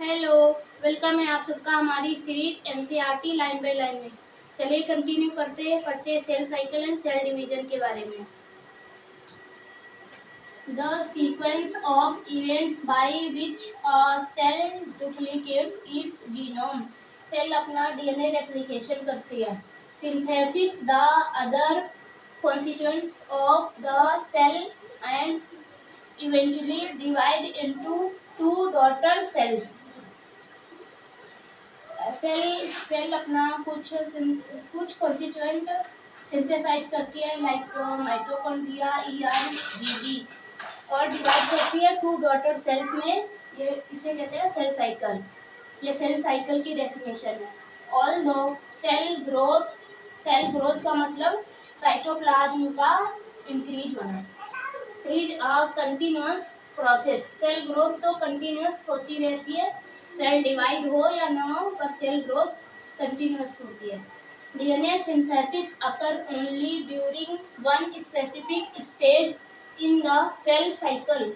Hello, welcome है आप सबका हमारी series NCERT line by line में। चलिए कंटिन्यू करते हैं, पढ़ते हैं cell cycle and cell division के बारे में। The sequence of events by which a cell duplicates its genome. Cell अपना डीएनए रेप्लिकेशन करती है। Synthesis the other constituents of the cell and eventually divide into two daughter cells. Cell अपना कुछ constituent synthesize करती है, like mitochondria, GB, और divide करती है टू डॉटर सेल्स में। ये इसे कहते हैं सेल साइकिल। ये सेल साइकिल की डेफिनेशन है। ऑल्दो सेल ग्रोथ का मतलब साइटोप्लाज्म का इंक्रीज होना, is a continuous process. Cell growth तो कंटिन्यूअस होती रहती है, सेल डिवाइड हो या ना हो, पर सेल ग्रोथ कंटिन्यूअस होती है। DNA synthesis occur only during one specific stage in the cell cycle.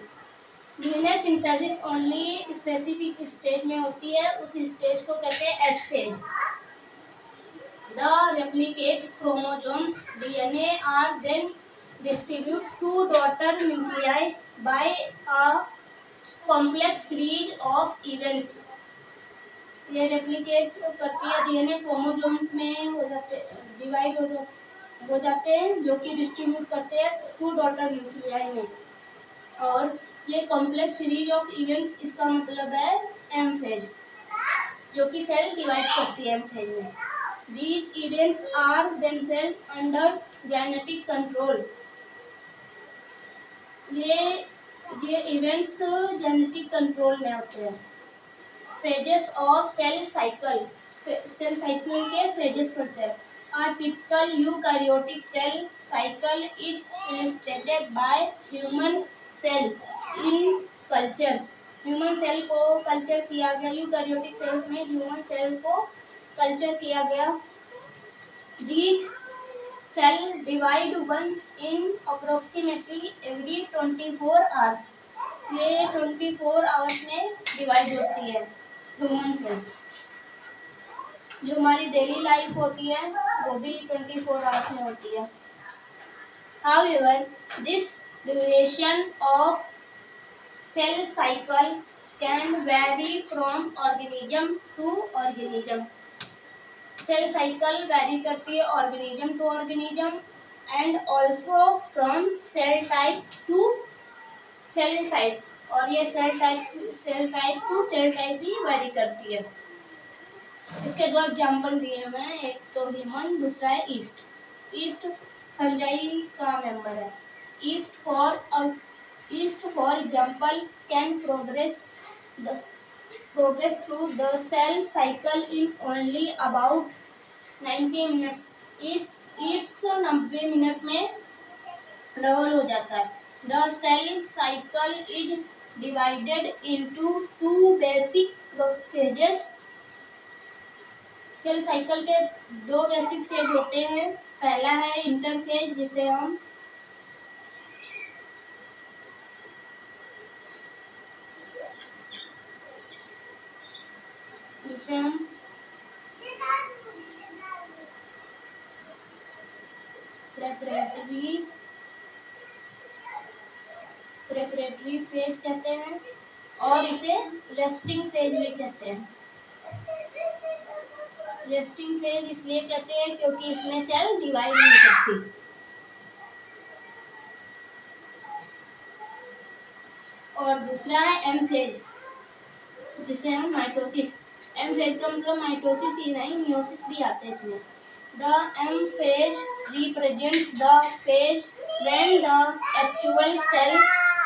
DNA synthesis only specific stage में होती है, उस स्टेज को कहते हैं S stage. The replicate chromosomes DNA are then distributed to daughter nuclei by a complex series of events. ये replicate करती है, डीएनए क्रोमोसोम्स में हो जाते, डिवाइड हो जाते हैं, जो कि डिस्ट्रीब्यूट करते हैं टू डॉटर न्यूक्लियाई में। और ये कॉम्प्लेक्स सीरीज ऑफ इवेंट्स, इसका मतलब है एम फेज, जो कि सेल डिवाइड करती है एम फेज में। These events are themselves under genetic control. ये इवेंट्स जेनेटिक कंट्रोल में होते हैं। Phases of cell cycle, cell cycle के फेजेस पढ़ते हैं। A typical eukaryotic cell cycle is illustrated by human cell in culture. Human cell को culture किया गया, यूकारियोटिक सेल्स में ह्यूमन सेल को कल्चर किया गया। These cell divide once in approximately every 24 hours. ये 24 आवर्स में डिवाइड होती है ह्यूमन सेल्स। जो हमारी डेली लाइफ होती है वो भी 24 आवर्स में होती है। However, this duration of cell cycle can vary from organism to organism. Cell cycle vary करती है organism to organism and also from cell type to cell type, और ये cell type to cell type भी vary करती है। इसके दो example दिए मैं, एक तो ह्यूमन, दूसरा है ईस्ट। ईस्ट फंजाई का मेंबर है। East for example can progress through the cell cycle in only about 90 minutes. इस 90 मिनट में डबल हो जाता है। The cell cycle is divided into two basic phases. सेल साइकिल के दो बेसिक फेज होते हैं। पहला है इंटरफेज, जिसे हम प्रेपरेटरी फेज कहते हैं, और इसे रेस्टिंग फेज भी कहते हैं। रेस्टिंग फेज इसलिए कहते हैं क्योंकि इसमें सेल डिवाइड नहीं करती। और दूसरा है एम फेज, जिसे हम माइटोसिस। एम फेज का मतलब माइटोसिस ही नहीं, मियोसिस भी आता है इसमें। The M phase represents the phase when the actual cell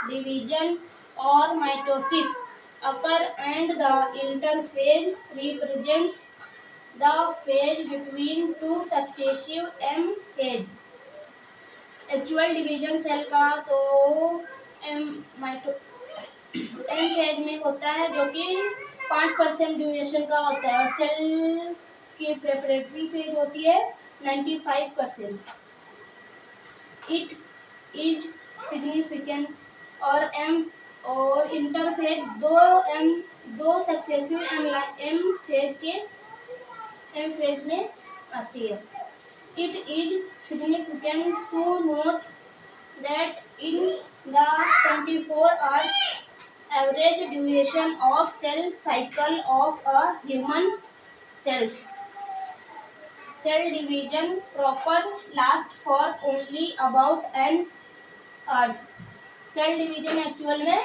division और mitosis occur and the interphase represents the phase between two successive M phase. Actual division cell का तो एम फेज में होता है, जो कि 5% ड्यूरेशन का होता है, और सेल की प्रेपरेटरी फेज होती है 95%। It is significant. और इंटरफेज दो एम दो सक्सेसिव एम फेज में आती है। It is significant to note that in the 24 hours average duration of cell cycle of a human cells cell division proper last for only about an hours। Cell division actual में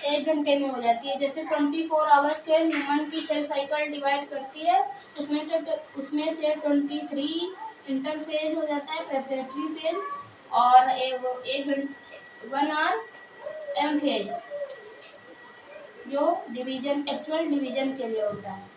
1 घंटे में हो जाती है। जैसे 24 आवर्स के human की cell cycle divide करती है, उसमें से 23 इंटरफेज हो जाता है, प्रेपरेटरी फेज, और 1 आवर एम फेज जो डिवीजन एक्चुअल डिवीजन के लिए होता है।